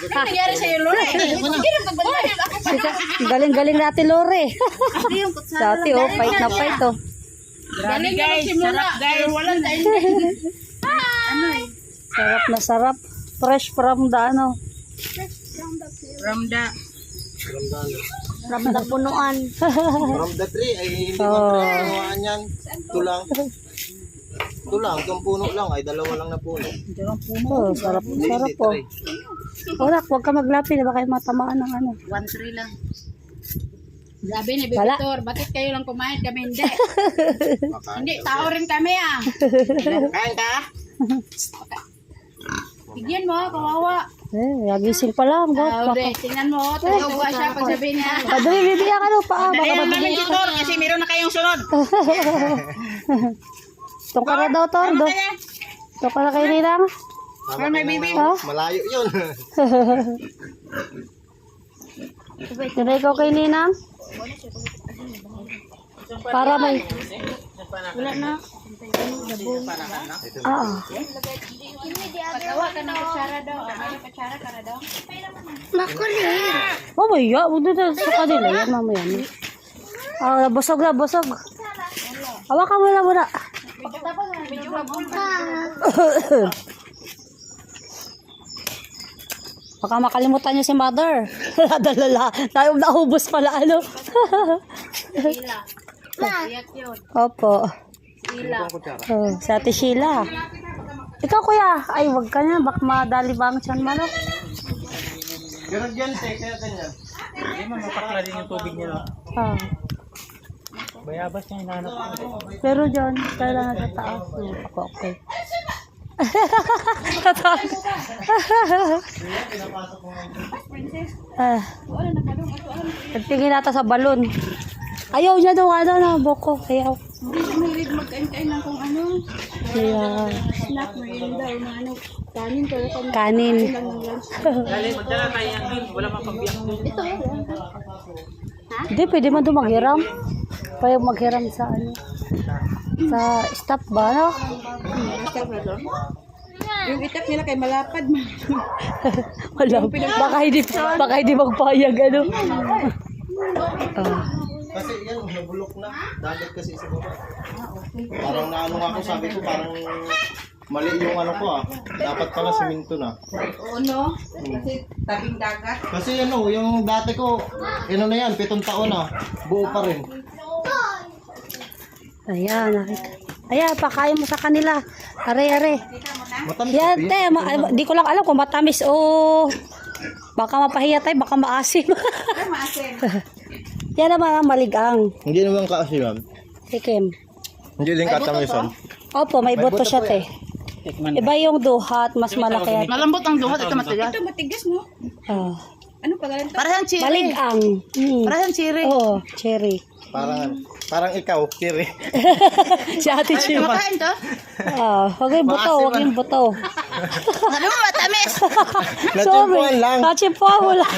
Ano nangyari sa'yo, Lore? Galing-galing natin, Lore. Dati, oh, fight na fight, oh. Galing guys, sarap guys. Walang Sarap na sarap. Fresh from the, ano, From the punuan. From the tree ay hindi matranuhan yan. Ito lang, itong puno lang ay dalawa lang na puno. oh, sarap, sarap, oh. Wala, huwag ka maglapit, baka kayo matamaan ng ano. 1-3 lang. Sabi ni Wala. Victor, bakit kayo lang kumain kami hindi? Hindi, tao rin kami ah. Kain ka? Bigyan mo, kawawa. Nagising pa lang, bot. Tingnan mo, tayo siya pag sabi niya. Padali, bibigyan ka no, paa. Baka Ayan namin mabigyan dito, kasi meron na kayong sunod. Itong ka na daw, Tordo. Itong ka na kayo nilang. Ano may bibi? Ha? Malayo yun. Tinay ko kay Ninang. Para may... Wala na. Pagawa ka ng kutsara daw. Ano kutsara ka na daw? Mamaya, huwag na sa kanila. Yan, mamaya. Busog na, busog. Hawakan mo na muna. Pagkatapos, medyo habol ka. Baka makalimutan niyo si mother. Ladalala. Tayo naubos pala, ano. Sila. Iyak yun. Opo. Sila. Oh, si Ate Sheila. Ikaw, kuya. Ay, wag ka na. Baka madali ba ang tiyan manok? Pero dyan, kaya ganyan. Hindi man mapakla din yung tubig niya. Ah. Bayabas niya hinahanap ko. Pero dyan, kailangan sa taas. Ako, okay. Nagtingin nata sa balon. Ayaw niya daw ano na boko. Ayaw. Hindi siya mahilig magkain-kain ng kung ano. Yeah. Snack, mahilig daw na ano. Kanin ko. Kanin. Dali, magdala tayo ng game. Wala pang pambiyak doon. Hindi, pwede man doon maghiram. Kaya maghiram sa ano. Sa stop ba, no? Yung itak nila kay malapad. Wala. Baka hindi magpayag, ano. Kasi yan, nabulok na. Dagat kasi sa baba. Parang naano nga ako, sabi ko parang mali yung ano ko ah. Dapat pala siminto na. Oo, no? Kasi tabing dagat. Kasi ano, yung dati ko, ano na yan, 7 taon na. Buo pa rin. Ayan, nakita. Ayan, pakain mo sa kanila. Are. Matamis Yan, pa te. Di ko lang alam kung matamis o baka mapahiya tayo, baka maasim. Ay, maasin. Yan naman ang maligang. Hindi naman kaasiman. Tikim. Hindi din katamisan. Opo, may buto siya, po te. Iba yung duhat, mas malaki yan. Malambot ang duhat, ito matigas. Ito matigas, no? Ah. Ano pagalan to? Parang cherry. Maligang. Parang cherry. Oo, cherry. Parang ikaw, Kiri. Si Ate Chima. Makain to? Huwag yung buto, huwag yung buto. Sabi mo matamis. Natsimpuan lang. Natsimpuan mo lang.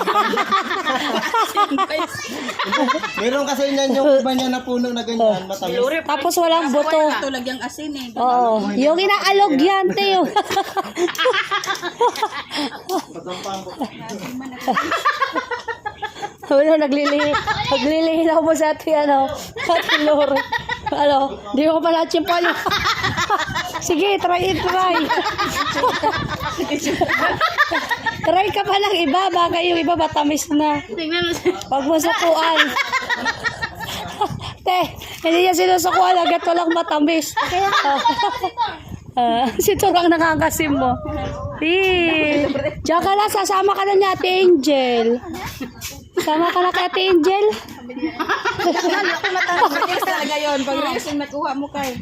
Meron kasi niyan yung iba niya na puno na ganyan, matamis. Tapos walang buto. Ito lagyang asin eh. Oo, yung inaalog yan, te. Patampang ko. Wala, naglilihilaw mo sa ati, ano, Ate Lore. Ano, di mo pa natsimpuan yung... Sige, try. Try ka pa ng iba, baka yung iba matamis na. Tingnan mo. Pag masukuan. Te, hindi niya sinusukuan, agad walang matamis. Si Turang nakakasim mo. Diyan ka lang, sasama ka na ni Ate Angel. Sama ka na kay Ate Angel. Ako matamis talaga yun. Pag reason nakuha mo kayo.